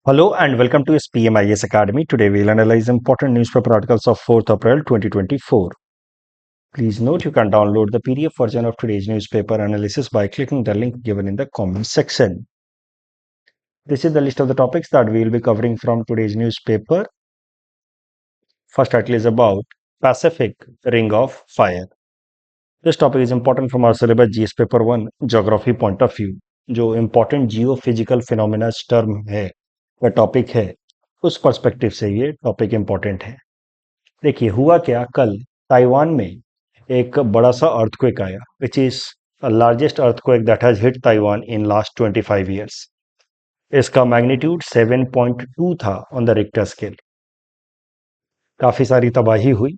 Hello and welcome to SPMIS Academy. Today we'll analyze important newspaper articles of 4th April 2024. Please note you can download the PDF version of today's newspaper analysis by clicking the link given in the comment section. This is the list of the topics that we will be covering from today's newspaper. First article is about Pacific Ring of Fire. This topic is important from our syllabus GS paper 1 geography point of view. जो important geophysical phenomena term है वह topic है उस perspective से ये topic important है। देखिए हुआ क्या, कल ताइवान में एक बड़ा सा अर्थक्वेक आया which is largest earthquake that has hit Taiwan in last 25 years. इसका मैग्नीट्यूड 7.2 था ऑन द रिक्टर स्केल। काफी सारी तबाही हुई।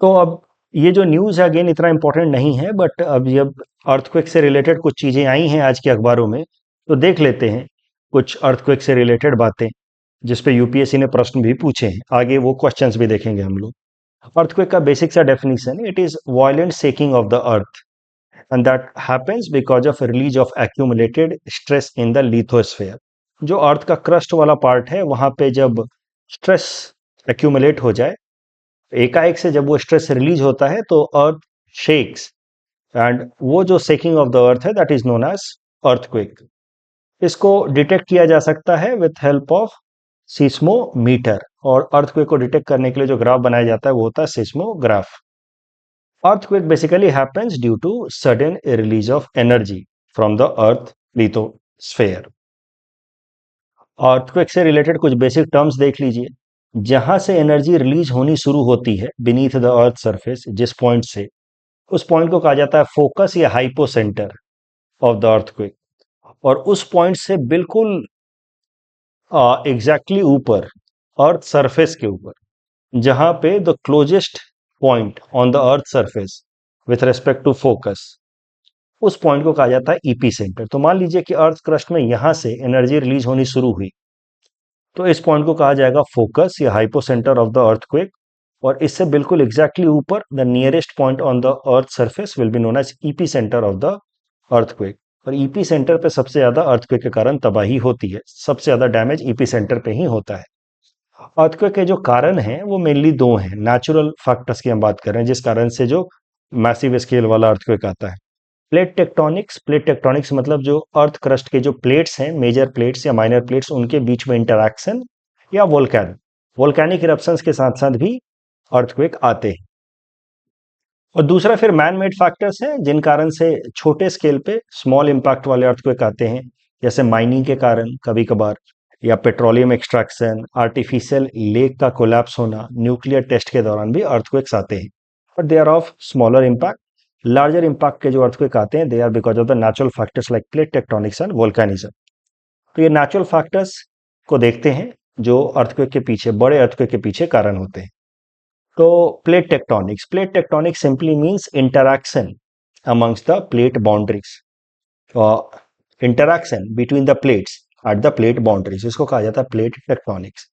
तो अब ये जो न्यूज है अगेन इतना इंपॉर्टेंट नहीं है, बट अब जब अर्थक्वेक से रिलेटेड कुछ चीजें आई हैं आज के अखबारों में तो देख लेते हैं कुछ अर्थक्वेक से रिलेटेड बातें जिसपे यूपीएससी ने प्रश्न भी पूछे हैं। आगे वो क्वेश्चंस भी देखेंगे हम लोग। अर्थक्वेक का बेसिक सा definition, it is violent shaking of the earth and that happens because of release of accumulated stress in the lithosphere. जो अर्थ का क्रस्ट वाला पार्ट है वहां पे जब स्ट्रेस एक्यूमुलेट हो जाए, एकाएक से जब वो स्ट्रेस रिलीज होता है तो अर्थ शेक्स, एंड वो जो शेकिंग ऑफ द अर्थ है that is known as earthquake. इसको डिटेक्ट किया जा सकता है विथ हेल्प ऑफ सिस्मोमीटर, और अर्थक्वेक को डिटेक्ट करने के लिए जो ग्राफ बनाया जाता है वो होता है seismograph. Earthquake basically happens due to sudden release of energy from the earth lithosphere. Earthquake से रिलेटेड कुछ बेसिक टर्म्स देख लीजिए। जहां से एनर्जी रिलीज होनी शुरू होती है बीनीथ द अर्थ सरफेस, जिस पॉइंट से, उस पॉइंट को कहा जाता है फोकस या हाइपोसेंटर ऑफ द अर्थक्वेक। और उस पॉइंट से बिल्कुल एग्जैक्टली ऊपर, अर्थ सरफेस के ऊपर, जहां पे the closest point on the earth surface with respect to focus, उस पॉइंट को कहा जाता है ईपी सेंटर। तो मान लीजिए कि अर्थ क्रस्ट में यहां से एनर्जी रिलीज होनी शुरू हुई तो इस पॉइंट को कहा जाएगा फोकस या हाइपोसेंटर ऑफ द अर्थक्वेक, और इससे बिल्कुल एग्जैक्टली ऊपर the nearest point on the earth surface will be known as epicentre of the earthquake. और ईपी सेंटर पे सबसे ज्यादा अर्थक्वेक के कारण तबाही होती है, सबसे ज्यादा डैमेज ईपी सेंटर पे ही होता है। अर्थक्वेक के जो कारण हैं वो मेनली दो हैं। नेचुरल फैक्टर्स की हम बात कर रहे हैं जिस कारण से जो मैसिव स्केल वाला अर्थक्वेक आता है। प्लेट टेक्टोनिक्स, प्लेट टेक्टोनिक्स मतलब जो अर्थ क्रस्ट के जो प्लेट्स हैं, मेजर प्लेट्स या माइनर प्लेट्स, उनके बीच में इंटरैक्शन, या वोल्केनिक इरप्शंस के साथ साथ भी अर्थक्वेक आते हैं। और दूसरा फिर मैन मेड फैक्टर्स हैं जिन कारण से छोटे स्केल पे स्मॉल इंपैक्ट वाले अर्थक्वेक आते हैं, जैसे माइनिंग के कारण कभी कभार, या पेट्रोलियम एक्सट्रैक्शन, आर्टिफिशियल लेक का कोलैप्स होना, न्यूक्लियर टेस्ट के दौरान भी अर्थक्वेक्स आते हैं। But they are of smaller impact. Larger impact के जो अर्थक्वेक आते हैं they are because of the natural factors like plate tectonics and volcanism. तो ये नेचुरल फैक्टर्स को देखते हैं जो अर्थक्वेक के पीछे, बड़े अर्थक्वेक के पीछे कारण होते हैं। तो plate tectonics simply means interaction amongst the plate boundaries, interaction between the plates at the plate boundaries, इसको कहा जाता है प्लेट टेक्टोनिक्स।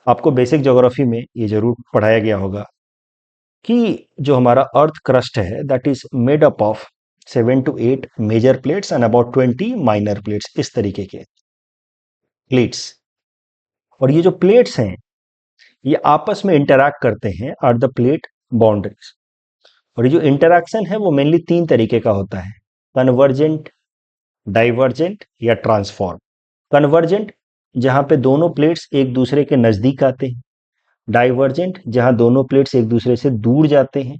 आपको बेसिक ज्योग्राफी में ये जरूर पढ़ाया गया होगा कि जो हमारा अर्थ क्रस्ट है that is made up of 7 to 8 major plates and about 20 minor plates, इस तरीके के प्लेट्स। और ये जो प्लेट्स हैं ये आपस में इंटरैक्ट करते हैं एट द प्लेट बाउंड्रीज। और ये जो इंटरैक्शन है वो मेनली तीन तरीके का होता है, कन्वर्जेंट, डाइवर्जेंट या ट्रांसफॉर्म। कन्वर्जेंट जहां पे दोनों प्लेट्स एक दूसरे के नजदीक आते हैं, डाइवर्जेंट जहां दोनों प्लेट्स एक दूसरे से दूर जाते हैं,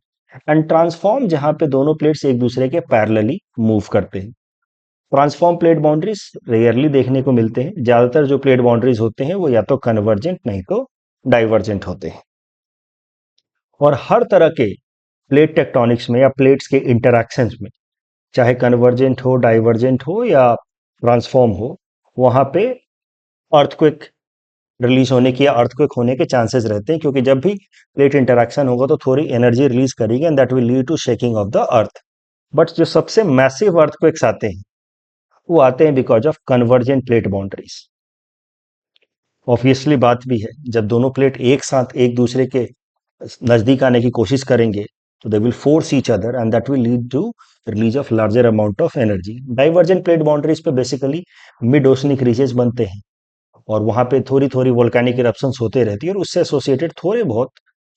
एंड ट्रांसफॉर्म जहां पे दोनों प्लेट्स एक दूसरे के पैरेलली मूव करते हैं। ट्रांसफॉर्म प्लेट बाउंड्रीज रेयरली देखने को मिलते हैं। ज्यादातर जो प्लेट बाउंड्रीज होते हैं वो या तो कन्वर्जेंट नहीं तो डाइवर्जेंट होते हैं। और हर तरह के प्लेट टेक्टोनिक्स में या प्लेट्स के इंटरैक्शंस में, चाहे कन्वर्जेंट हो, डाइवर्जेंट हो या ट्रांसफॉर्म हो, वहां पे अर्थक्वेक रिलीज होने की या अर्थक्वेक होने के चांसेस रहते हैं, क्योंकि जब भी प्लेट इंटरैक्शन होगा तो थोड़ी एनर्जी रिलीज करेगी and that will lead to shaking of the earth. But जो सबसे मैसिव अर्थक्वेक्स आते हैं वो आते हैं because of convergent plate boundaries. Obviously बात भी है, जब दोनों प्लेट एक साथ एक दूसरे के नजदीक आने की कोशिश करेंगे तो they will force each other and that will lead to release of larger amount of energy. Divergent plate boundaries पे बेसिकली मिड ओशनिक रीजेस बनते हैं, और वहां पे थोड़ी थोड़ी वोल्केनिक इरप्शंस होते रहती है और उससे एसोसिएटेड थोड़े बहुत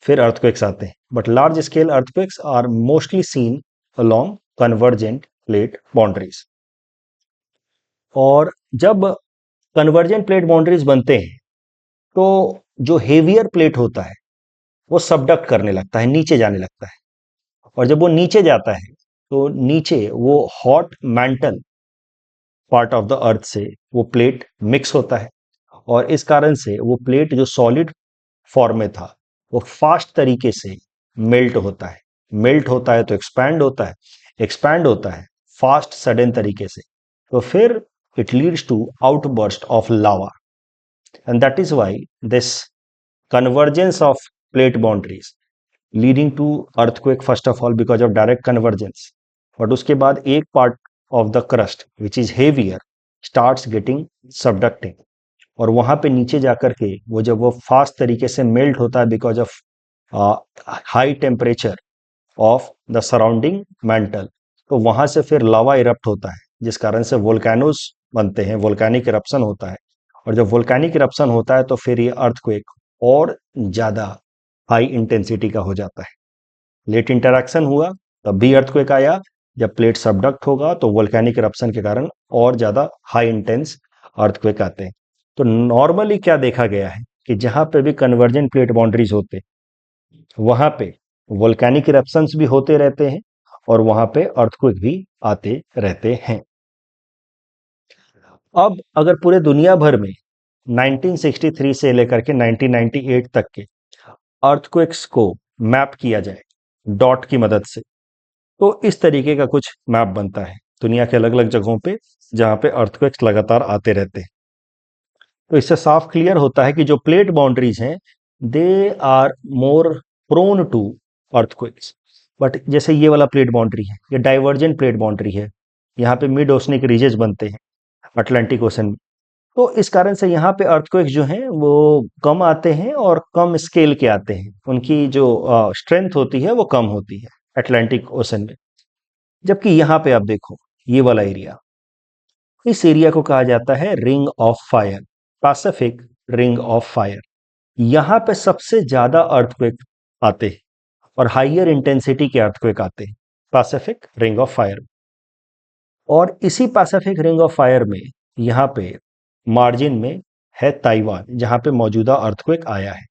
फिर अर्थक्वेक्स आते हैं, but large scale earthquakes are mostly seen along convergent plate boundaries. और जब कन्वर्जेंट प्लेट बाउंड्रीज बनते हैं तो जो हेवियर प्लेट होता है वो सबडक्ट करने लगता है, नीचे जाने लगता है। और जब वो नीचे जाता है तो नीचे वो hot mantle part of the earth से वो प्लेट मिक्स होता है, और इस कारण से वो प्लेट जो सॉलिड फॉर्म में था वो फास्ट तरीके से मेल्ट होता है। मेल्ट होता है तो एक्सपैंड होता है, एक्सपैंड होता है फास्ट सडन तरीके से, तो फिर it leads to outburst of lava. And that is why this convergence of plate boundaries leading to earthquake first of all because of direct convergence, but उसके बाद एक part of the crust which is heavier starts getting subducting, और वहां पे नीचे जाकर के वो जब वो फास्ट तरीके से मेल्ट होता है because of high temperature of the surrounding mental, तो वहां से फिर लावा इरप्ट होता है जिस कारण से वोल्केनोस बनते हैं, वोल्केनिक इरप्शन होता है। और जब वोल्केनिक इरप्शन होता है तो फिर ये अर्थक्वेक और ज्यादा हाई इंटेंसिटी का हो जाता है। प्लेट इंटरैक्शन हुआ तब भी अर्थक्वेक आया, जब प्लेट सबडक्ट होगा तो वोल्केनिक इरप्शन के कारण और ज्यादा हाई इंटेंस अर्थक्वेक आते हैं। तो नॉर्मली क्या देखा गया है कि जहां पे भी कन्वर्जेंट प्लेट बाउंड्रीज होते वहां पे वोल्केनिक इरप्शंस भी होते रहते हैं और वहां पे अर्थक्वेक भी आते रहते हैं। अब अगर पूरे दुनिया भर में 1963 से लेकर के 1998 तक के अर्थक्वेक्स को मैप किया जाए डॉट की मदद से, तो इस तरीके का कुछ मैप बनता है दुनिया के अलग अलग जगहों पे जहां पे अर्थक्वेक्स लगातार आते रहते हैं। तो इससे साफ क्लियर होता है कि जो प्लेट बाउंड्रीज हैं they are more prone to earthquakes. But जैसे ये वाला प्लेट बाउंड्री है, ये डाइवर्जेंट प्लेट बाउंड्री है, यहाँ पे मिड ओशनिक रीजेस बनते हैं अटलांटिक ओशन में, तो इस कारण से यहाँ पे अर्थक्वेक्स जो हैं वो कम आते हैं और कम स्केल के आते हैं, उनकी जो स्ट्रेंथ होती है वो कम होती है अटलांटिक ओशन में। जबकि यहाँ पे आप देखो ये वाला एरिया, इस एरिया को कहा जाता है ring of fire, Pacific ring of fire. यहाँ पे सबसे ज्यादा अर्थक्वेक आते हैं और हाइयर इंटेंसिटी के अर्थक्वेक आते हैं पैसिफिक रिंग ऑफ फायर। और इसी पैसिफिक रिंग ऑफ फायर में यहाँ पे मार्जिन में है ताइवान, जहां पे मौजूदा अर्थक्वेक आया है।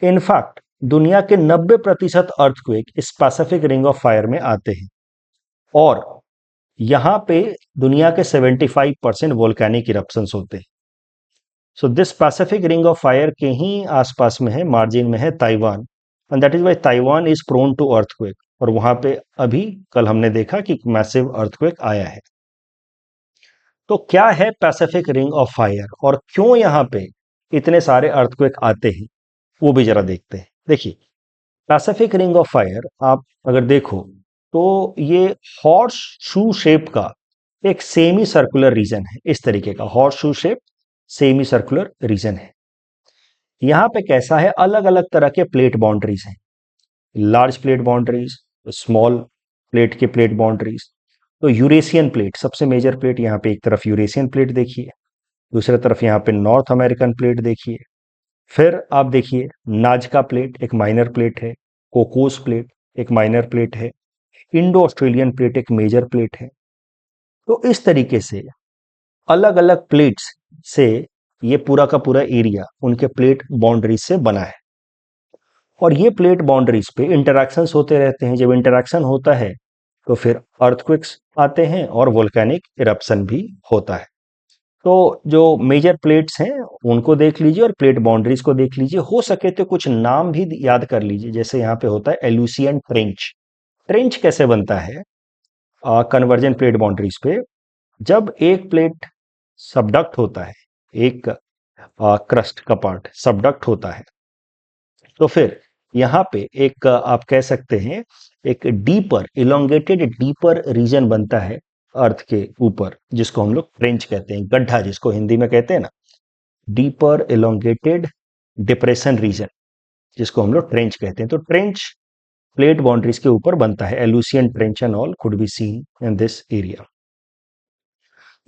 इनफैक्ट दुनिया के 90% अर्थक्वेक इस पैसिफिक रिंग ऑफ फायर में आते हैं, और यहां पे दुनिया के 75% वोल्केनिक इरप्शंस होते हैं। So this Pacific ring of fire के ही आसपास में है, मार्जिन में है Taiwan, and that is why Taiwan is prone to earthquake. और वहां पे अभी कल हमने देखा कि मैसिव अर्थक्वेक आया है। तो क्या है पैसिफिक रिंग ऑफ फायर और क्यों यहां पे इतने सारे अर्थक्वेक आते हैं, वो भी जरा देखते हैं। देखिए पैसिफिक रिंग ऑफ फायर आप अगर देखो तो ये हॉर्स शू शेप का एक सेमी सर्कुलर रीजन है, इस तरीके का horse shoe shape semi circular region है। यहां पे कैसा है, अलग अलग तरह के प्लेट बाउंड्रीज हैं, large plate boundaries, small plate के प्लेट बाउंड्रीज। तो यूरेशियन प्लेट सबसे मेजर प्लेट, यहाँ पे एक तरफ यूरेशियन प्लेट देखिए, दूसरी तरफ यहाँ पे नॉर्थ अमेरिकन प्लेट देखिए। फिर आप देखिए नाजका प्लेट एक माइनर प्लेट है, कोकोस प्लेट एक माइनर प्लेट है, इंडो ऑस्ट्रेलियन प्लेट एक मेजर प्लेट है। तो इस तरीके से अलग अलग प्लेट्स से ये पूरा का पूरा एरिया उनके प्लेट बाउंड्रीज से बना है, और ये प्लेट बाउंड्रीज पे इंटरैक्शंस होते रहते हैं। जब इंटरैक्शन होता है तो फिर अर्थक्वेक्स आते हैं और वोल्केनिक इरप्शन भी होता है। तो जो मेजर प्लेट्स हैं उनको देख लीजिए और प्लेट बाउंड्रीज को देख लीजिए, हो सके तो कुछ नाम भी याद कर लीजिए। जैसे यहाँ पे होता है एल्यूसियन ट्रेंच। ट्रेंच कैसे बनता है कन्वर्जेंट प्लेट बाउंड्रीज पे, जब एक प्लेट सबडक्ट होता है, एक क्रस्ट का पार्ट सबडक्ट होता है, तो फिर यहाँ पे एक आप कह सकते हैं एक डीपर इलोंगेटेड डीपर रीजन बनता है अर्थ के ऊपर, जिसको हम लोग ट्रेंच कहते हैं, गड्ढा जिसको हिंदी में कहते हैं ना, डीपर इलोंगेटेड डिप्रेशन रीजन जिसको हम लोग ट्रेंच कहते हैं। तो ट्रेंच प्लेट बाउंड्रीज के ऊपर बनता है, Aleutian trench and all could be seen in this area.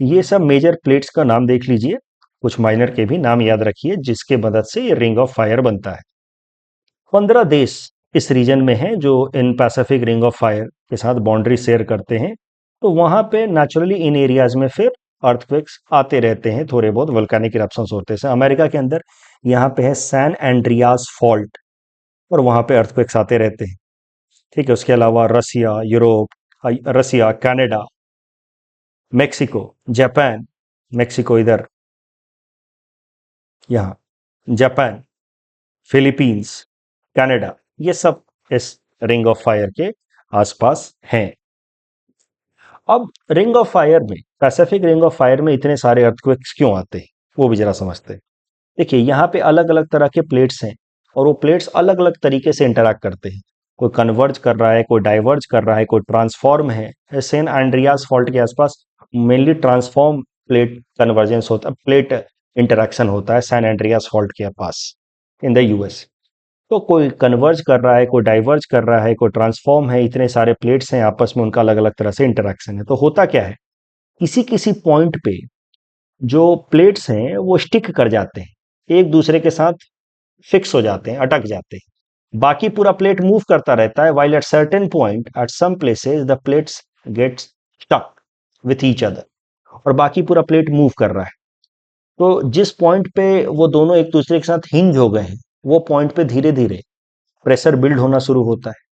ये सब मेजर प्लेट्स का नाम देख लीजिए। कुछ माइनर के भी नाम याद रखिए जिसके मदद से ये रिंग ऑफ फायर बनता है। 15 देश इस रीजन में हैं जो in Pacific ring of fire के साथ बाउंड्री शेयर करते हैं। तो वहां पे नेचुरली इन एरियाज में फिर अर्थक्वेक्स आते रहते हैं, थोड़े बहुत वोल्केनिक इरप्शंस होते हैं। अमेरिका के अंदर यहाँ पे है सैन एंड्रियास फॉल्ट, और वहां पे अर्थक्वेक्स आते रहते हैं। ठीक है, उसके अलावा रसिया, यूरोप, रसिया, कनाडा, मेक्सिको, जापान, मेक्सिको इधर, यहाँ जापान, फिलीपींस, कनाडा, ये सब इस रिंग ऑफ फायर के आसपास हैं। अब रिंग ऑफ फायर में, पैसिफिक रिंग ऑफ फायर में इतने सारे अर्थक्वेक्स क्यों आते हैं, वो भी जरा समझते हैं। देखिए, यहाँ पे अलग अलग तरह के प्लेट्स हैं, और वो प्लेट्स अलग अलग तरीके से इंटरैक्ट करते हैं। कोई कन्वर्ज कर रहा है, कोई डाइवर्ज कर रहा है, कोई ट्रांसफॉर्म है। सेन एंड्रियास फॉल्ट के आसपास मेनली ट्रांसफॉर्म प्लेट कन्वर्जेंस होता है, प्लेट इंटरैक्शन होता है सैन एंड्रियास फॉल्ट के पास इन द यूएस। तो कोई कन्वर्ज कर रहा है, कोई डाइवर्ज कर रहा है, कोई ट्रांसफॉर्म है, इतने सारे प्लेट्स हैं, आपस में उनका अलग अलग तरह से इंटरैक्शन है। तो होता क्या है, किसी किसी पॉइंट पे जो प्लेट्स हैं वो स्टिक कर जाते हैं, एक दूसरे के साथ फिक्स हो जाते हैं, अटक जाते हैं। बाकी पूरा प्लेट मूव करता रहता है, while at certain point at some places the plates gets stuck with each other, और बाकी पूरा प्लेट मूव कर रहा है। तो जिस पॉइंट पे वो दोनों एक दूसरे के साथ हिंज हो गए हैं, वो पॉइंट पे धीरे धीरे प्रेशर बिल्ड होना शुरू होता है।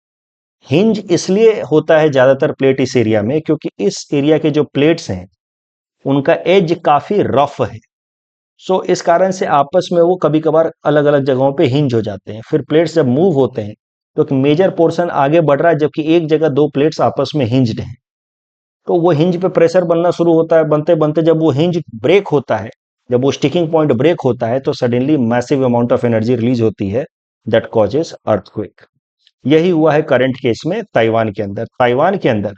हिंज इसलिए होता है ज्यादातर प्लेट इस एरिया में, क्योंकि इस एरिया के जो प्लेट्स हैं उनका एज काफी रफ है। सो इस कारण से आपस में वो कभी कभार अलग अलग जगहों पे हिंज हो जाते हैं। फिर प्लेट्स जब मूव होते हैं तो एक मेजर पोर्शन आगे बढ़ रहा है, जबकि एक जगह दो प्लेट्स आपस में हिंज्ड हैं। तो वो हिंज पे प्रेशर बनना शुरू होता है, बनते बनते जब वो हिंज ब्रेक होता है, जब वो स्टिकिंग पॉइंट ब्रेक होता है, तो suddenly massive amount of energy release होती है, दैट कॉजेस अर्थक्वेक। यही हुआ है करंट केस में ताइवान के अंदर। ताइवान के अंदर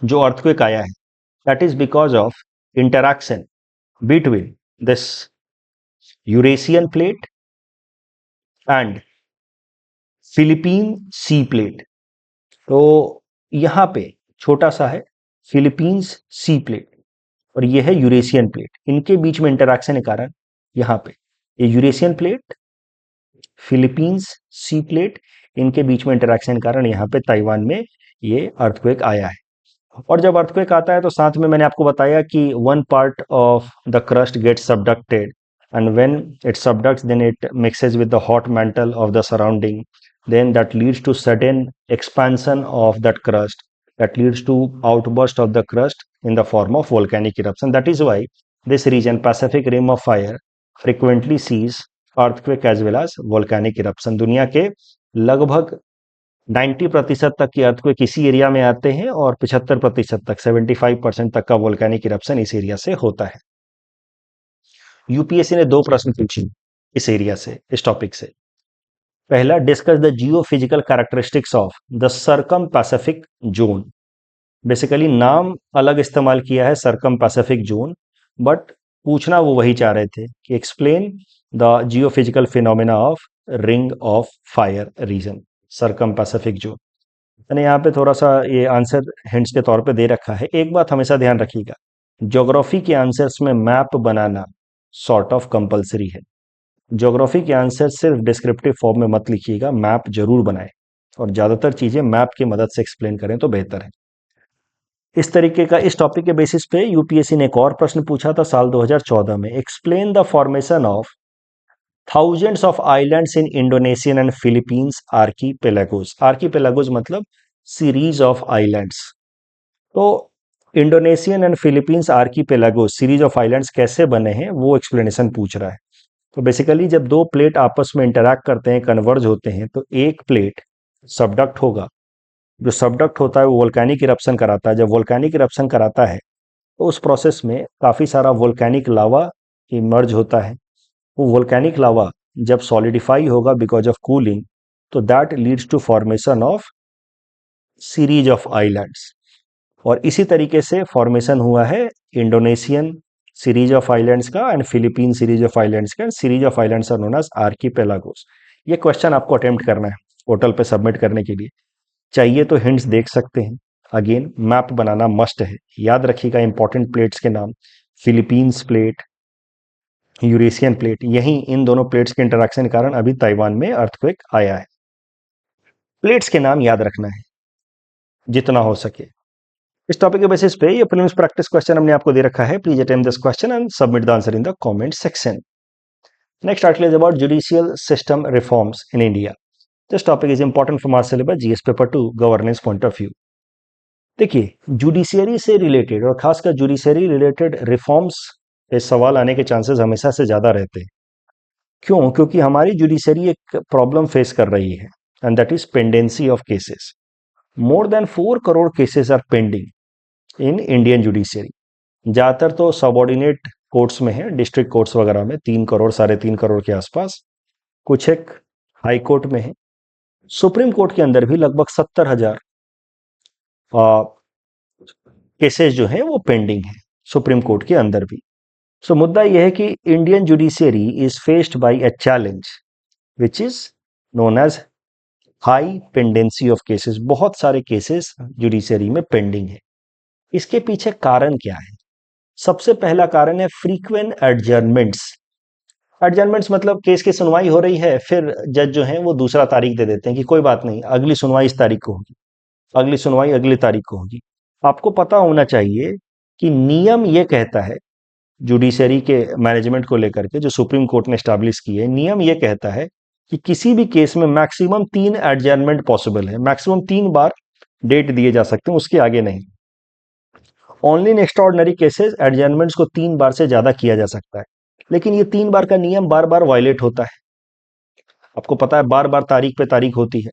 जो अर्थक्वेक आया है, that is because of interaction between this Eurasian plate and Philippine sea plate. तो यहां पे छोटा सा है फिलीपींस सी प्लेट, और ये है यूरेशियन प्लेट। इनके बीच में इंटरैक्शन के कारण यहां पे ये यूरेशियन प्लेट, फिलीपींस सी प्लेट, इनके बीच में इंटरैक्शन के कारण यहाँ पे ताइवान में ये अर्थक्वेक आया है। और जब अर्थक्वेक आता है तो साथ में मैंने आपको बताया कि one part of the crust gets subducted, and when it subducts then it mixes with the hot mantle of the surrounding, then that leads to sudden expansion of that crust, that leads to outburst of the crust in the form of volcanic eruption. That is why this region, Pacific Rim of Fire, frequently sees earthquake as well as volcanic eruption. दुनिया के लगभग 90% तक के earthquake इसी area में आते हैं, और 75% तक, 75% तक का वोल्केनिक इरप्शन इस एरिया से होता है। यूपीएससी ने 2 प्रश्न पूछे इस एरिया से, इस टॉपिक से। पहला, discuss the Jio physical characteristics of the circum Pacific zone. Basically नाम अलग इस्तेमाल किया है, सर्कम पैसिफिक जोन, बट पूछना वो वही चाह रहे थे कि explain the geophysical phenomena of ring of fire region, circum Pacific zone. मैंने यहाँ पे थोड़ा सा ये आंसर हिंट्स के तौर पे दे रखा है। एक बात हमेशा ध्यान रखिएगा, ज्योग्राफी के आंसर्स में map banana sort of compulsory है। ज्योग्राफी के आंसर सिर्फ डिस्क्रिप्टिव फॉर्म में मत लिखिएगा, मैप जरूर बनाएं, और ज्यादातर चीजें मैप की मदद से एक्सप्लेन करें तो बेहतर है। इस तरीके का, इस टॉपिक के बेसिस पे यूपीएससी ने एक और प्रश्न पूछा था साल 2014 में। Explain the formation of thousands of islands in Indonesian and Philippines archipelagos. Archipelagos मतलब सीरीज ऑफ आइलैंड्स। तो Indonesian and Philippines archipelagos series of islands कैसे बने हैं वो एक्सप्लेनेशन पूछ रहा है। तो बेसिकली जब दो प्लेट आपस में इंटरैक्ट करते हैं, कन्वर्ज होते हैं, तो एक प्लेट सबडक्ट होगा। जो सबडक्ट होता है वो वोल्केनिक इरप्शन कराता है। जब वोल्केनिक इरप्शन कराता है तो उस प्रोसेस में काफी सारा वोल्केनिक लावा इमर्ज होता है। वो वोल्केनिक लावा जब सॉलिडिफाई होगा बिकॉज ऑफ कूलिंग, तो that leads to formation of series of islands. और इसी तरीके से फॉर्मेशन हुआ है इंडोनेशियन सीरीज ऑफ आइलैंड्स का and Philippine series of islands का। Series of islands are known as archipelagos. ये क्वेश्चन आपको अटेम्प्ट करना है पोर्टल पे सबमिट करने के लिए। चाहिए तो हिंट्स देख सकते हैं। अगेन मैप बनाना मस्ट है। याद रखिएगा इंपॉर्टेंट प्लेट्स के नाम, फिलीपींस प्लेट, यूरेशियन प्लेट, यहीं इन दोनों प्लेट्स के इंटरेक्शन के कारण अभी ताइवान में अर्थक्वेक आया है। प्लेट्स के नाम याद रखना है जितना हो सके। इस टॉपिक के बेसिस पे ये प्रीलिम्स प्रैक्टिस क्वेश्चन हमने आपको दे रखा है। Please attempt this question and submit the answer in the comment section. Next article is about judicial system reforms in India. This topic is important for our syllabus GS paper 2 governance point of view. देखिए, judiciary से related और खासकर judiciary related reforms पे सवाल आने के chances हमेशा से ज्यादा रहते हैं। क्यों? क्योंकि हमारी जुडिशियरी एक प्रॉब्लम फेस कर रही है and that is pendency of cases. More than 4 crore cases are pending in Indian judiciary. ज्यादातर तो सबऑर्डिनेट कोर्ट्स में है, डिस्ट्रिक्ट कोर्ट्स वगैरह में 3 करोड़ 3.5 करोड़ के आसपास, कुछ एक हाई कोर्ट में है। सुप्रीम कोर्ट के अंदर भी लगभग 70,000 केसेस जो हैं वो पेंडिंग है, सुप्रीम कोर्ट के अंदर भी। सो मुद्दा यह है कि Indian judiciary is faced by a challenge which is known as high pendency of cases. बहुत सारे केसेस जुडिशियरी में पेंडिंग है। इसके पीछे कारण क्या है? सबसे पहला कारण है फ्रीक्वेंट एडजर्नमेंट्स। एडजर्नमेंट्स मतलब केस की सुनवाई हो रही है, फिर जज जो है वो दूसरा तारीख दे देते हैं कि कोई बात नहीं, अगली सुनवाई इस तारीख को होगी, अगली सुनवाई अगली तारीख को होगी। आपको पता होना चाहिए कि नियम ये कहता है, जुडिशरी के मैनेजमेंट को लेकर के जो सुप्रीम कोर्ट ने स्टैब्लिश की है, नियम ये कहता है कि किसी भी केस में मैक्सिमम 3 एडजर्नमेंट पॉसिबल है, मैक्सिमम 3 बार डेट दिए जा सकते हैं, उसके आगे नहीं। ओनली इन एक्स्ट्राऑर्डिनरी केसेस एडजर्नमेंट्स को 3 बार से ज्यादा किया जा सकता है, लेकिन ये 3 बार का नियम बार बार वायलेट होता है। आपको पता है बार बार तारीख पे तारीख होती है।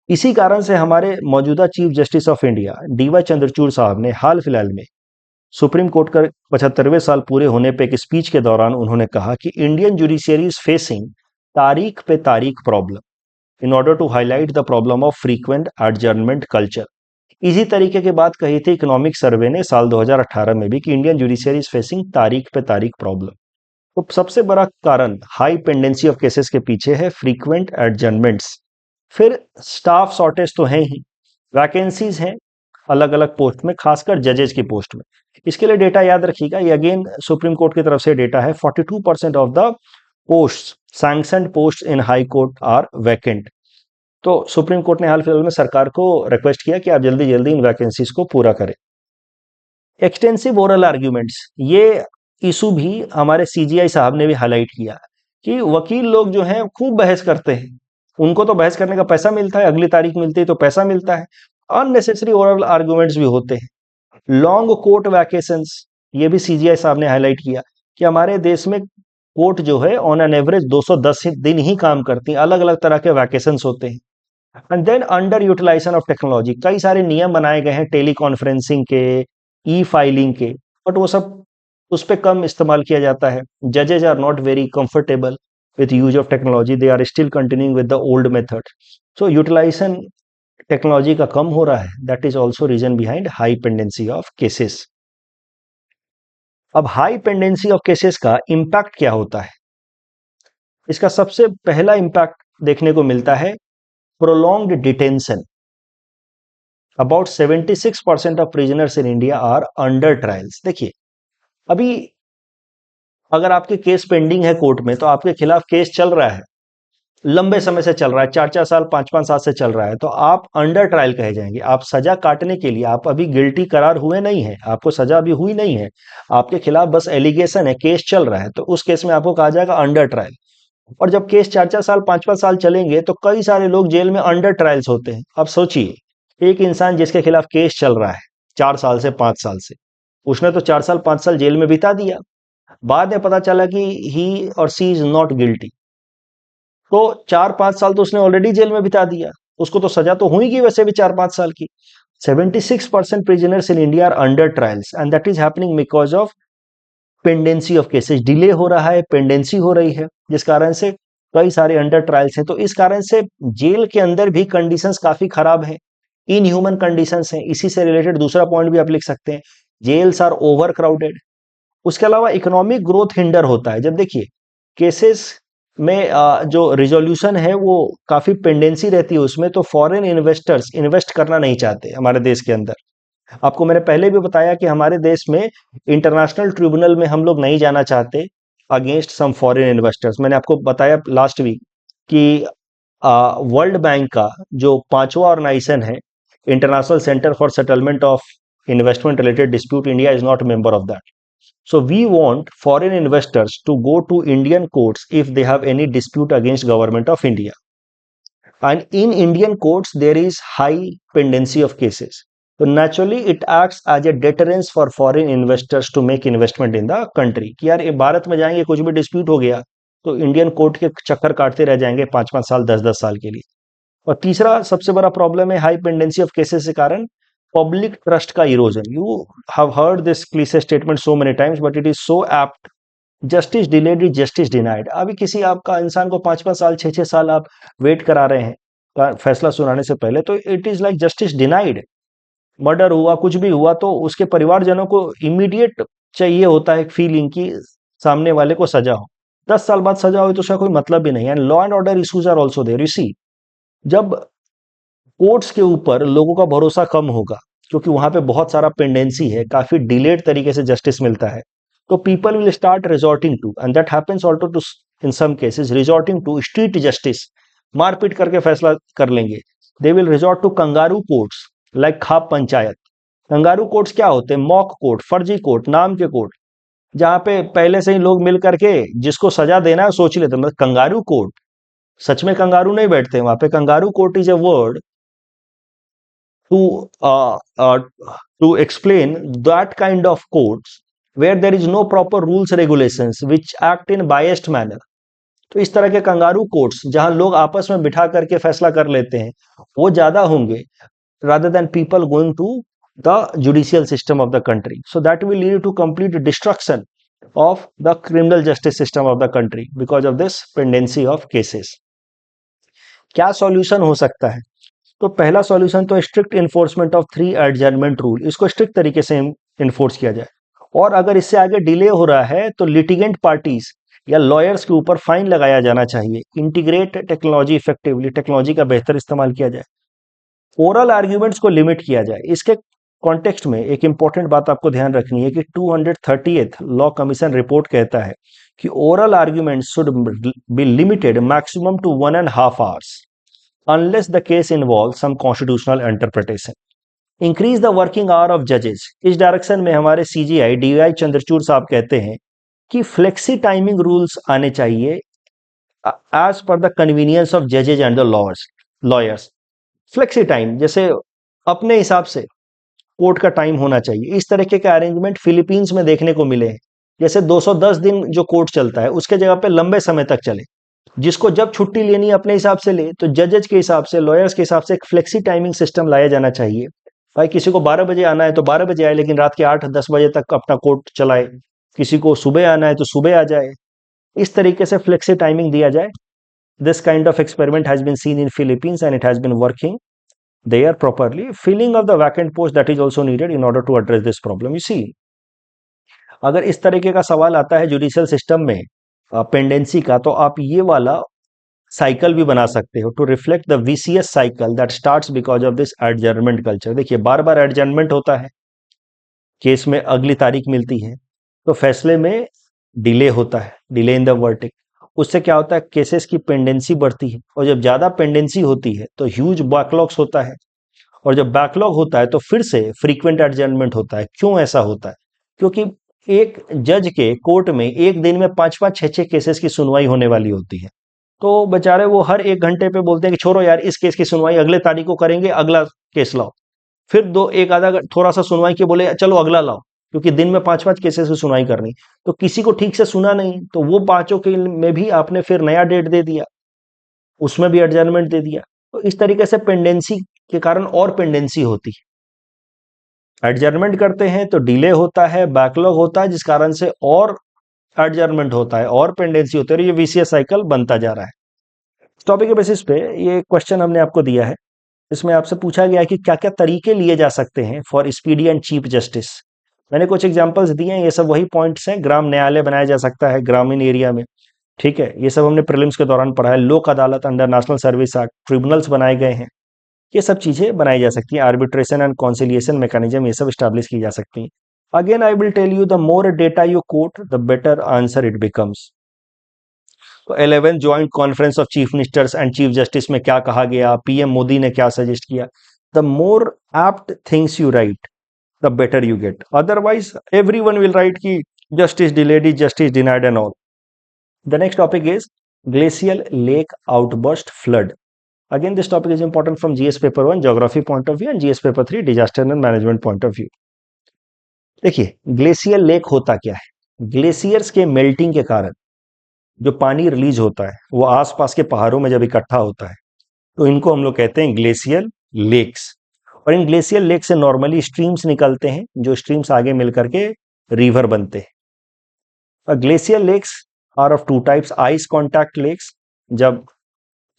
इसी कारण से हमारे मौजूदा chief justice of India DY Chandrachud साहब ने हाल फिलहाल में सुप्रीम कोर्ट का 75वें साल पूरे होने पे एक स्पीच के दौरान उन्होंने कहा कि इंडियन जुडिशियरी इज फेसिंग तारीख पे तारीख problem in order to highlight the problem of frequent adjournment culture. इसी तरीके की बात कही थी इकोनॉमिक सर्वे ने साल 2018 में भी कि इंडियन जुडिशियरी इज फेसिंग तारीख पे तारीख प्रॉब्लम। तो सबसे बड़ा कारण हाई पेंडेंसी ऑफ केसेस के पीछे है फ्रीक्वेंट एडजर्नमेंट्स। फिर स्टाफ शॉर्टेज तो है ही, वैकेंसीज हैं अलग अलग पोस्ट में, खासकर जजेस की पोस्ट में। इसके लिए डेटा याद रखिएगा, ये अगेन सुप्रीम कोर्ट की तरफ से डेटा है। 42% of the post sanctioned post in high court are vacant. तो सुप्रीम कोर्ट ने हाल फिलहाल में सरकार को रिक्वेस्ट किया कि आप जल्दी जल्दी इन वैकेंसीज को पूरा करें। एक्सटेंसिव ओरल आर्ग्यूमेंट्स, ये इशू भी हमारे सीजीआई साहब ने भी हाईलाइट किया कि वकील लोग जो हैं खूब बहस करते हैं, उनको तो बहस करने का पैसा मिलता है, अगली तारीख मिलती है तो पैसा मिलता है। अननेसेसरी ओरल आर्ग्यूमेंट्स भी होते हैं। लॉन्ग कोर्ट वैकेशंस, ये भी सीजीआई साहब ने हाईलाइट किया कि हमारे देश में कोर्ट जो है ऑन एन एवरेज 210 दिन ही काम करती है, अलग अलग तरह के वैकेशंस होते हैं। And then under utilization of technology, कई सारे नियम बनाए गए हैं टेली कॉन्फ्रेंसिंग के, ई फाइलिंग के, बट वो सब उस पर कम इस्तेमाल किया जाता है। जजेज are not very comfortable with use of technology, they are still continuing with the old method. So utilization technology का कम हो रहा है, that is also reason behind high pendency of cases. अब हाई पेंडेंसी ऑफ केसेस का impact क्या होता है? इसका सबसे पहला इंपैक्ट देखने को मिलता है prolonged detention. About 76% of prisoners in India are under trials. देखिए, अभी अगर आपके केस पेंडिंग है कोर्ट में, तो आपके खिलाफ केस चल रहा है, लंबे समय से चल रहा है, 4-4 साल 5-5 साल से चल रहा है, तो आप अंडर ट्रायल कहे जाएंगे। आप सजा काटने के लिए, आप अभी गिल्टी करार हुए नहीं है, आपको सजा अभी हुई नहीं है, आपके खिलाफ बस एलिगेशन है, केस चल रहा है, तो उस केस में आपको कहा जाएगा अंडर ट्रायल। और जब केस 4-4 साल 5-5 साल चलेंगे तो कई सारे लोग जेल में अंडर ट्रायल्स होते हैं। अब सोचिए, एक इंसान जिसके खिलाफ केस चल रहा है 4 साल से 5 साल से, उसने तो 4 साल 5 साल जेल में बिता दिया, बाद में पता चला कि ही और सी इज नॉट गिल्टी, तो 4-5 साल तो उसने ऑलरेडी जेल में बिता दिया, उसको तो सजा तो हुई की वैसे भी 4-5 साल की। 76% prisoners in India are under trials and that is happening because of pendency of cases. Delay हो रहा है, पेंडेंसी हो रही है, जिस कारण से कई सारे अंडर ट्रायल्स हैं। तो इस कारण से जेल के अंदर भी कंडीशंस काफी खराब हैं, इनह्यूमन कंडीशंस हैं। इसी से रिलेटेड दूसरा पॉइंट भी आप लिख सकते हैं, जेल्स आर ओवर क्राउडेड। उसके अलावा इकोनॉमिक ग्रोथ हिंडर होता है। जब देखिए केसेस में जो रिजोल्यूशन है वो काफी पेंडेंसी रहती है उसमें, तो फॉरेन इन्वेस्टर्स इन्वेस्ट करना नहीं चाहते हमारे देश के अंदर। आपको मैंने पहले भी बताया कि हमारे देश में इंटरनेशनल ट्रिब्यूनल में हम लोग नहीं जाना चाहते, अगेंस्ट सम फॉरेन इन्वेस्टर्स। मैंने आपको बताया लास्ट वीक कि वर्ल्ड बैंक का जो 5वां ऑर्गेनाइजेशन है, international centre for settlement of investment related dispute, India is not member of that. So we want foreign investors to go to Indian courts if they have any dispute against government of India. And in Indian courts, there is high pendency of cases. So naturally, it acts as a deterrence for foreign investors to make investment in the country. कि यार ये भारत में जाएंगे, कुछ भी dispute हो गया तो इंडियन कोर्ट के चक्कर काटते रह जाएंगे 5-5 साल 10-10 साल के लिए. और तीसरा सबसे बड़ा प्रॉब्लम है हाई पेंडेंसी ऑफ केसेस के कारण पब्लिक ट्रस्ट का erosion. You have heard this cliché statement so many times but it is so apt. Justice delayed is justice denied. अभी किसी आपका इंसान को 5-5 साल 6-6 साल आप वेट करा रहे हैं फैसला सुनाने से पहले, तो it is like justice denied. Murder हुआ, कुछ भी हुआ, तो उसके परिवारजनों को इमीडिएट चाहिए होता है फीलिंग की सामने वाले को सजा हो. 10 साल बाद सजा हो तो उसका कोई मतलब भी नहीं है. And law and order issues are also there. You see, जब कोर्ट्स के ऊपर लोगों का भरोसा कम होगा क्योंकि वहां पे बहुत सारा पेंडेंसी है, काफी डिलेड तरीके से जस्टिस मिलता है, तो people will start resorting to, and that happens also to in some cases, resorting to street justice. मारपीट करके फैसला कर लेंगे. They will resort to kangaroo courts like khap panchayat. Kangaroo courts क्या होते हैं? मॉक कोर्ट, फर्जी कोर्ट, नाम के कोर्ट, जहां पे पहले से ही लोग मिल करके जिसको सजा देना है सोच लेते हैं. मतलब कंगारू कोर्ट, सच में कंगारू नहीं बैठते वहां पे. Kangaroo court is a word to explain that kind of courts where there is no proper rules regulations which act in biased manner. तो इस तरह के कंगारू कोर्ट्स जहां लोग आपस में बिठा करके फैसला कर लेते हैं वो ज्यादा होंगे rather than people going to the judicial system of the country. So that will lead to complete destruction of the criminal justice system of the country because of this pendency of cases. क्या solution हो सकता है? तो पहला solution तो strict enforcement of 3 adjournment rule. इसको strict तरीके से इन्फोर्स किया जाए. और अगर इससे आगे डिले हो रहा है तो लिटिगेंट पार्टीज या लॉयर्स के ऊपर फाइन लगाया जाना चाहिए. इंटीग्रेट टेक्नोलॉजी इफेक्टिवली, टेक्नोलॉजी का बेहतर इस्तेमाल किया जाए. ओरल आर्ग्यूमेंट्स को लिमिट किया जाए. इसके कॉन्टेक्स्ट में एक इंपॉर्टेंट बात आपको ध्यान रखनी है कि 230th लॉ कमीशन रिपोर्ट कहता है कि oral arguments should be limited maximum to 1.5 hours unless the case involves some constitutional interpretation. Increase the working hour of judges. इस डायरेक्शन में हमारे CGI DY चंद्रचूड़ साहब कहते हैं कि फ्लेक्सी टाइमिंग रूल्स आने चाहिए as per the convenience of judges and the lawyers. Flexi time, जैसे अपने हिसाब से कोर्ट का टाइम होना चाहिए. इस तरीके के अरेंजमेंट फिलीपींस में देखने को मिले हैं. जैसे 210 दिन जो कोर्ट चलता है उसके जगह पे लंबे समय तक चले. जिसको जब छुट्टी लेनी है अपने हिसाब से ले. तो जजेज के हिसाब से, लॉयर्स के हिसाब से एक फ्लेक्सी टाइमिंग सिस्टम लाया जाना चाहिए. भाई किसी को 12 बजे आना है तो 12 बजे आए, लेकिन रात के 8-10 बजे तक अपना कोर्ट चलाए. किसी को सुबह आना है तो सुबह आ जाए. इस तरीके से फ्लेक्सी टाइमिंग दिया जाए. This kind of experiment has been seen in Philippines and it has been working there properly. Filling of the vacant post that is also needed in order to address this problem. You see, अगर इस तरीके का सवाल आता है judicial system में pendency का, तो आप ये वाला साइकिल भी बना सकते हो to reflect the VCS cycle that starts because of this adjournment culture. देखिए बार बार एडजर्नमेंट होता है, केस में अगली तारीख मिलती है तो फैसले में डिले होता है, डिले इन द वर्डिक्ट. उससे क्या होता है? केसेस की पेंडेंसी बढ़ती है, और जब ज्यादा पेंडेंसी होती है तो ह्यूज बैकलॉग्स होता है, और जब बैकलॉग होता है तो फिर से फ्रीक्वेंट एडजर्नमेंट होता है. क्यों ऐसा होता है? क्योंकि एक जज के कोर्ट में एक दिन में 5-5 6-6 केसेस की सुनवाई होने वाली होती है. तो बेचारे वो हर 1 घंटे पे बोलते हैं कि छोड़ो यार, इस केस की सुनवाई अगले तारीख को करेंगे, अगला केस लाओ. फिर एक आधा थोड़ा सा सुनवाई के बोले चलो अगला लाओ, क्योंकि दिन में 5-5 केसेस की सुनवाई करनी. तो किसी को ठीक से सुना नहीं, तो वो 5 के में भी आपने फिर नया डेट दे दिया, उसमें भी एडजर्नमेंट दे दिया. तो इस तरीके से पेंडेंसी के कारण और पेंडेंसी होती है. एडजर्नमेंट करते हैं तो डिले होता है, बैकलॉग होता है, जिस कारण से और एडजर्नमेंट होता है और पेंडेंसी होती है, और ये VCS साइकिल बनता जा रहा है. टॉपिक के बेसिस पे ये क्वेश्चन हमने आपको दिया है. इसमें आपसे पूछा गया है कि क्या क्या तरीके लिए जा सकते हैं for speedy and cheap justice. मैंने कुछ एग्जांपल्स दिए हैं, ये सब वही पॉइंट्स हैं. ग्राम न्यायालय बनाया जा सकता है ग्रामीण एरिया में, ठीक है, ये सब हमने प्रीलिम्स के दौरान पढ़ा है. लोक अदालत under national service act, tribunals बनाए गए हैं, ये सब चीजें बनाई जा सकती हैं. आर्बिट्रेशन एंड कॉन्सिलिएशन मैकेनिज्म, ये सब स्टैब्लिश की जा सकती हैं. Again, I will tell you, the more data you quote, the better answer it becomes. तो 11th joint conference of chief ministers and chief justice में क्या कहा गया, पीएम मोदी ने क्या सजेस्ट किया. The more apt things you right, the better you get. Otherwise everyone will write कि justice delayed is justice denied and all. The next topic is glacial lake outburst flood. Again, this topic is important from GS paper 1 geography point of view and GS paper 3 disaster and management point of view. देखिए, glacial lake होता क्या है. Glaciers के melting के कारण जो पानी release होता है वो आसपास के पहाड़ों में जब इकट्ठा होता है तो इनको हम लोग कहते हैं ग्लेशियल लेक्स. और इन ग्लेशियल लेक से नॉर्मली स्ट्रीम्स निकलते हैं, जो स्ट्रीम्स आगे मिलकर के रिवर बनते हैं. Glacial lakes are of two types. Ice contact lakes, जब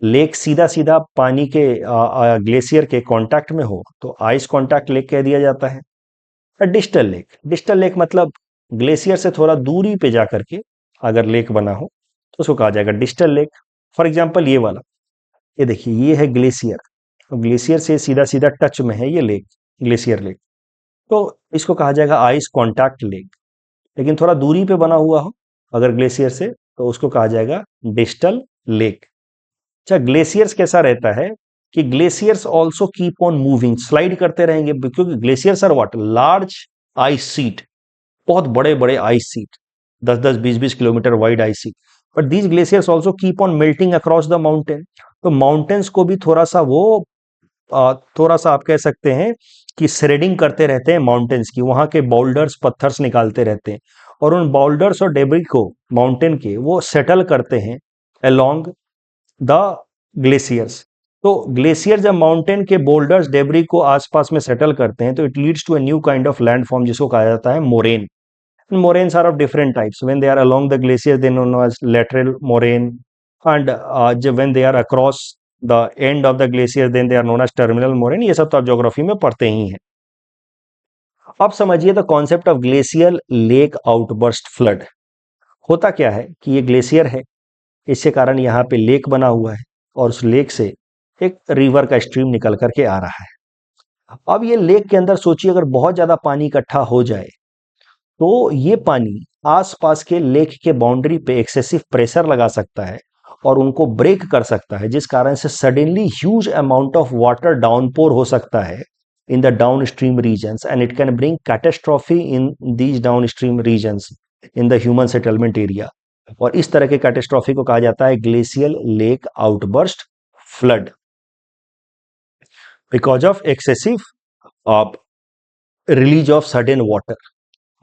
लेक सीधा सीधा पानी के ग्लेशियर के कांटेक्ट में हो तो आइस कांटेक्ट लेक कह दिया जाता है. डिस्टल लेक, डिस्टल लेक मतलब ग्लेशियर से थोड़ा दूरी पे जाकर के अगर लेक बना हो तो उसको कहा जाएगा डिस्टल लेक. फॉर एग्जांपल ये वाला, ये देखिए, ये है ग्लेशियर, तो ग्लेशियर से सीधा सीधा टच में है ये लेक, ग्लेशियर लेक, तो इसको कहा जाएगा आइस कांटेक्ट लेक. लेकिन थोड़ा दूरी पे बना हुआ हो अगर ग्लेशियर से तो उसको कहा जाएगा डिस्टल लेक. अच्छा, ग्लेशियर्स कैसा रहता है कि glaciers also keep on moving, slide करते रहेंगे, क्योंकि glaciers are what, large ice sheet, बहुत बड़े बड़े ice sheet, 10-10, 20-20 kilometre wide ice sheet. But these glaciers also keep on melting across the mountain. तो माउंटेन्स को भी थोड़ा सा वो थोड़ा सा आप कह सकते हैं कि श्रेडिंग करते रहते हैं माउंटेन्स की, वहां के बाउल्डर्स पत्थर्स निकालते रहते हैं और उन बाउल्डर्स और डेब्रिस को माउंटेन के वो सेटल करते हैं अलोंग द ग्लेशियर्स. तो ग्लेशियर जब माउंटेन के बोल्डर्स डेब्रिस को आसपास में सेटल करते हैं तो it leads to a new kind of landform जिसको कहा जाता है moraine. Moraines are of different types. When they are along the glacier, they are known as lateral moraine, and when they are across the end of the glacier, then they are known as terminal moraine. ये सब तो आप geography में पढ़ते ही हैं. अब समझिए the concept of glacial lake outburst flood. होता क्या है कि ये ग्लेशियर है, इसके कारण यहाँ पे लेक बना हुआ है और उस लेक से एक रिवर का स्ट्रीम निकल करके आ रहा है. अब ये लेक के अंदर सोचिए अगर बहुत ज्यादा पानी इकट्ठा हो जाए तो ये पानी आसपास के लेक के बाउंड्री पे एक्सेसिव प्रेशर लगा सकता है और उनको ब्रेक कर सकता है, जिस कारण से suddenly huge amount of water downpour हो सकता है in the downstream regions and it can bring catastrophe in these downstream regions in the human settlement area. और इस तरह के कैटास्ट्रॉफी को कहा जाता है glacial lake outburst flood because of excessive release of sudden water.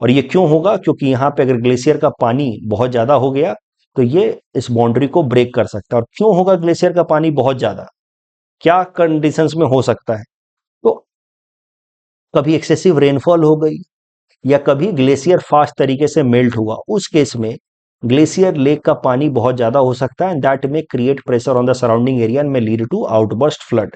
और ये क्यों होगा, क्योंकि यहाँ पे अगर ग्लेशियर का पानी बहुत ज्यादा हो गया तो ये इस बाउंड्री को ब्रेक कर सकता है. और क्यों होगा ग्लेशियर का पानी बहुत ज्यादा, क्या कंडीशंस में हो सकता है, तो कभी एक्सेसिव रेनफॉल हो गई या कभी ग्लेशियर फास्ट तरीके से मेल्ट हुआ, उस केस में ग्लेशियर लेक का पानी बहुत ज्यादा हो सकता है एंड दैट में create pressure on the surrounding area and में लीड टू आउटबर्स्ट फ्लड.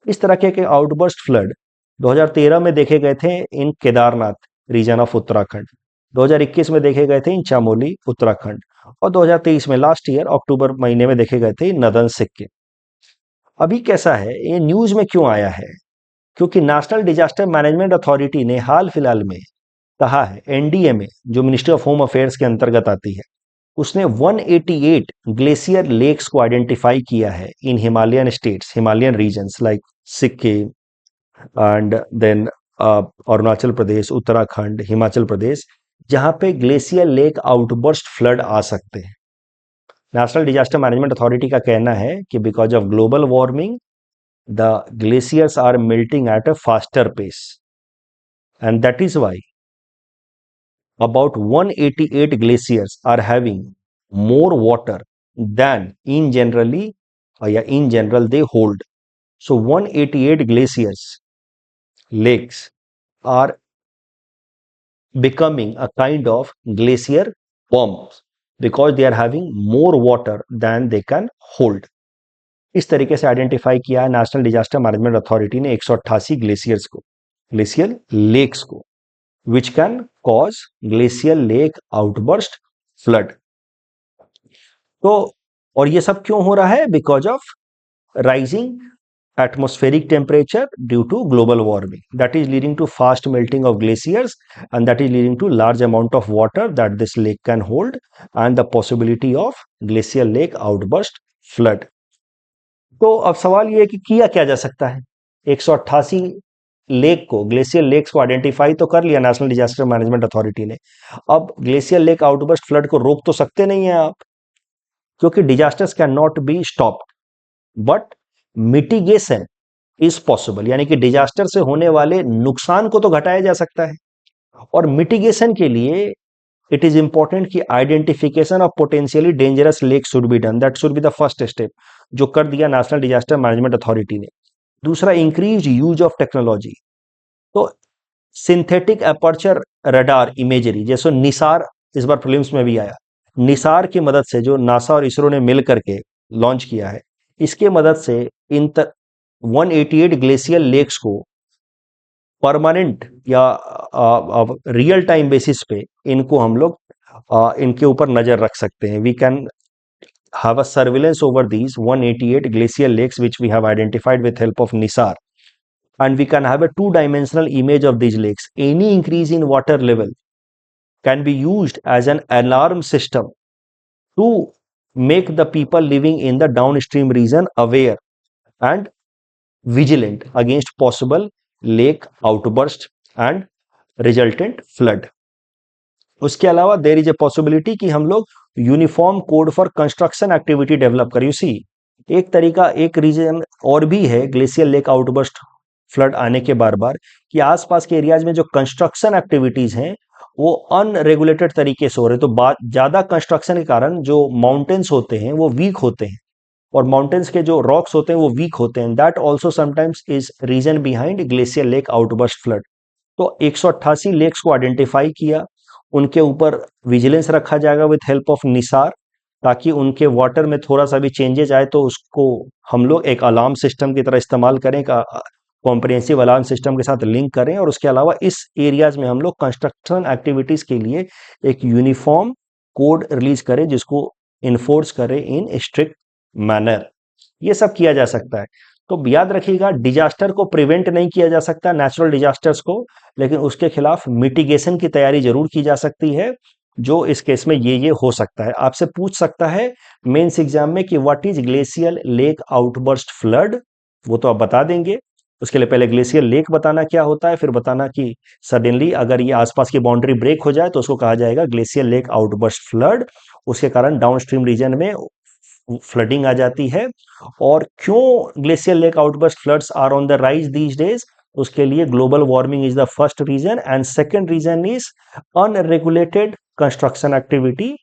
इस तरह के आउटबर्स्ट फ्लड 2013 में देखे गए थे इन केदारनाथ रीजन ऑफ उत्तराखंड, 2021 में देखे गए थे इन चामोली उत्तराखंड, और 2023 में लास्ट ईयर अक्टूबर महीने में देखे गए थे इन नदन सिक्किम. अभी कैसा है, ये न्यूज में क्यों आया है, क्योंकि नेशनल डिजास्टर मैनेजमेंट अथॉरिटी ने हाल फिलहाल में कहा है, एनडीएमए जो मिनिस्ट्री ऑफ होम अफेयर्स के अंतर्गत आती है, उसने 188 ग्लेशियर लेक्स को आइडेंटिफाई किया है in Himalayan states, Himalayan regions like Sikkim and then Arunachal Pradesh, Uttarakhand, Himachal Pradesh, जहां पे ग्लेशियर लेक आउटबर्स्ट फ्लड आ सकते हैं. नेशनल डिजास्टर मैनेजमेंट अथॉरिटी का कहना है कि because of global warming the glaciers are melting at a faster pace and that is why about 188 glaciers are having more water than in general they hold. So 188 glaciers lakes are becoming a kind of glacier bombs because they are having more water than they can hold. इस तरीके से identify किया है national disaster management authority ने 188 glaciers को, glacier lakes को, which can cause glacial lake outburst flood. तो और ये सब क्यों हो रहा है, because of rising atmospheric temperature due to global warming. That is leading to fast melting of glaciers, and that is leading to large amount of water that this lake can hold, and the possibility of glacial lake outburst flood. तो अब सवाल ये है कि किया क्या जा सकता है? 188 लेक को, ग्लेशियर लेक्स को आइडेंटिफाई तो कर लिया नेशनल डिजास्टर मैनेजमेंट अथॉरिटी ने। अब ग्लेशियर लेक आउटबर्स्ट फ्लड को रोक तो सकते नहीं है आप, क्योंकि disasters can not be stopped, but mitigation is possible, यानी कि डिजास्टर से होने वाले नुकसान को तो घटाया जा सकता है। और मिटिगेशन के लिए इट इज इंपॉर्टेंट कि identification of potentially dangerous lake should be done, that should be the first step, जो कर दिया नेशनल डिजास्टर मैनेजमेंट अथॉरिटी ने। दूसरा, इंक्रीज यूज ऑफ टेक्नोलॉजी। तो सिंथेटिक अपर्चर रडार इमेजरी, जैसे निसार इस बार प्रीलिम्स में भी आया, निसार की मदद से, जो नासा और इसरो ने मिल करके लॉन्च किया है, इसके मदद से इन 188 ग्लेशियल लेक्स को परमानेंट या रियल टाइम बेसिस पे इनको हम लोग इनके ऊपर नजर रख सकते हैं। We can have a surveillance over these 188 glacial lakes which we have identified with help of NISAR, and we can have a two-dimensional image of these lakes. Any increase in water level can be used as an alarm system to make the people living in the downstream region aware and vigilant against possible lake outburst and resultant flood. उसके अलावा there is a possibility कि हम लोग uniform code for construction activity develop करें। सी एक तरीका, एक reason और भी है ग्लेशियल लेक आउटबर्स्ट फ्लड आने के बार बार, कि आसपास के एरियाज में जो कंस्ट्रक्शन एक्टिविटीज हैं वो अनरेगुलेटेड तरीके से हो रहे, तो ज्यादा कंस्ट्रक्शन के कारण जो माउंटेन्स होते हैं वो वीक होते हैं, और माउंटेन्स के जो रॉक्स होते हैं वो वीक होते हैं। That also sometimes is reason behind glacial lake outburst flood. तो 188 लेक्स को आइडेंटिफाई किया, उनके ऊपर विजिलेंस रखा जाएगा विथ हेल्प ऑफ निसार, ताकि उनके वाटर में थोड़ा सा भी चेंजेस आए तो उसको हम लोग एक अलार्म सिस्टम की तरह इस्तेमाल करें, कॉम्प्रिहेंसिव अलार्म सिस्टम के साथ लिंक करें। और उसके अलावा इस एरियाज में हम लोग कंस्ट्रक्शन एक्टिविटीज के लिए एक यूनिफॉर्म कोड रिलीज करें जिसको इन्फोर्स करें इन स्ट्रिक्ट मैनर। ये सब किया जा सकता है। तो याद रखिएगा, डिजास्टर को प्रिवेंट नहीं किया जा सकता, नेचुरल डिजास्टर्स को, लेकिन उसके खिलाफ मिटिगेशन की तैयारी जरूर की जा सकती है, जो इस केस में ये हो सकता है। आपसे पूछ सकता है मेंस एग्जाम में कि what is glacial lake outburst flood, वो तो आप बता देंगे। उसके लिए पहले ग्लेशियल लेक बताना क्या होता है, फिर बताना कि सडनली अगर ये आसपास की बाउंड्री ब्रेक हो जाए तो उसको कहा जाएगा ग्लेशियल लेक आउटबर्स्ट फ्लड, उसके कारण डाउनस्ट्रीम रीजन में फ्लडिंग आ जाती है। और क्यों glacial lake outburst floods are on the rise these days, उसके लिए global warming is the first reason, and second reason is unregulated construction activity.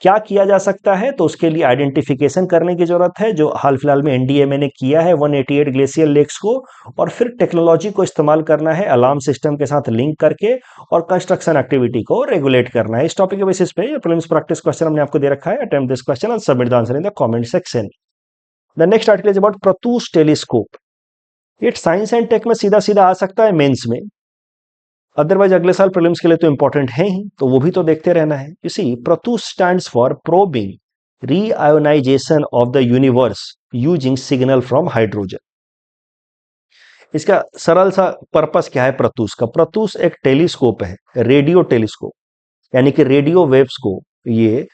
क्या किया जा सकता है, तो उसके लिए आइडेंटिफिकेशन करने की जरूरत है, जो हाल फिलहाल में एनडीएमए ने किया है 188 ग्लेशियल लेक्स को, और फिर टेक्नोलॉजी को इस्तेमाल करना है अलार्म सिस्टम के साथ लिंक करके, और कंस्ट्रक्शन एक्टिविटी को रेगुलेट करना है। इस टॉपिक के बेसिस पे ये प्रीलिम्स प्रैक्टिस क्वेश्चन हमने आपको दे रखा है। Attempt this question and submit the answer in the comment section. The next article is about Pratush telescope. ये साइंस एंड टेक में सीधा सीधा आ सकता है मेंस में, अदरवाइज अगले साल प्रीलिम्स के लिए तो इंपॉर्टेंट है ही, तो वो भी तो देखते रहना है। You see, Pratush stands for probing reionization of the universe using signal from hydrogen. इसका सरल सा पर्पस क्या है प्रतूष का? प्रतूष एक टेलीस्कोप है, रेडियो टेलीस्कोप, यानी कि रेडियो वेव्स को ये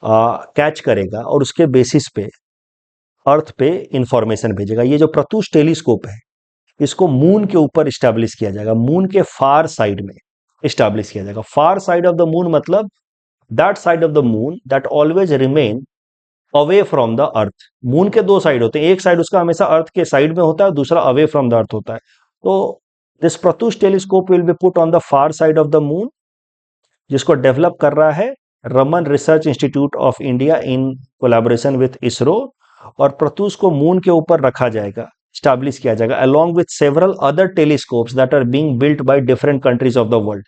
कैच करेगा और उसके बेसिस पे अर्थ पे इंफॉर्मेशन भेजेगा। ये जो प्रतूष टेलीस्कोप है इसको मून के ऊपर स्टैब्लिश किया जाएगा, मून के फार साइड में स्टैब्लिश किया जाएगा। Far side of the moon मतलब that side of the moon that always remain away from the earth. Moon के दो साइड होते हैं, एक साइड उसका हमेशा अर्थ के साइड में होता है, दूसरा अवे फ्रॉम द अर्थ होता है। तो this Pratush telescope will be put on the far side of the moon, जिसको डेवलप कर रहा है Raman research institute of India in collaboration with ISRO. और प्रतूष को मून के ऊपर रखा जाएगा, स्टैब्लिश किया जाएगा, along with several other telescopes that are being built by different countries of the world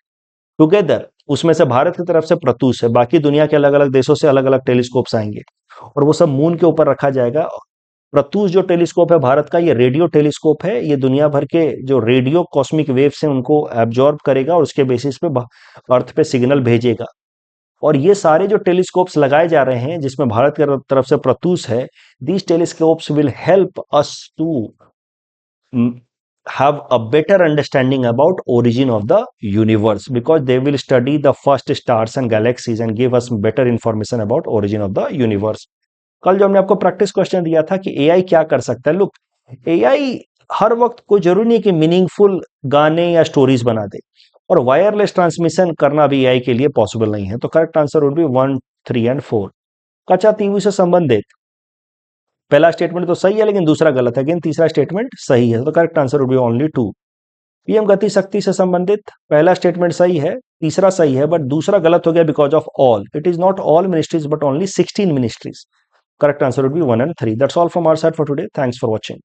together। उसमें से भारत की तरफ से प्रतूष है, बाकी दुनिया के अलग अलग देशों से अलग अलग टेलीस्कोप्स आएंगे और वो सब मून के ऊपर रखा जाएगा। प्रतूष जो टेलीस्कोप है भारत का, ये रेडियो टेलीस्कोप है, ये दुनिया भर के जो रेडियो कॉस्मिक वेव्स हैं उनको एब्जॉर्ब करेगा और उसके बेसिस पे अर्थ पे सिग्नल भेजेगा। और ये सारे जो टेलीस्कोप्स लगाए जा रहे हैं जिसमें भारत की तरफ से प्रतूष है, these telescopes will help us to have a better understanding about origin of the universe, because they will study the first stars and galaxies and give us better information about origin of the universe. कल जो हमने आपको practice question दिया था कि AI क्या कर सकता है, लुक, एआई हर वक्त कोई जरूरी नहीं कि मीनिंगफुल गाने या स्टोरीज बना दे, और वायरलेस ट्रांसमिशन करना भी एआई के लिए पॉसिबल नहीं है। तो correct answer would be 1, 3 and 4। कच्चा टीवी से संबंधित पहला स्टेटमेंट तो सही है लेकिन दूसरा गलत है, लेकिन तीसरा स्टेटमेंट सही है, तो correct answer would be only 2। PM गति शक्ति से संबंधित पहला स्टेटमेंट सही है, तीसरा सही है, बट दूसरा गलत हो गया because of all. It is not all ministries but only 16 ministries. Correct answer would be 1 and 3. That's all from our side for today. Thanks for watching.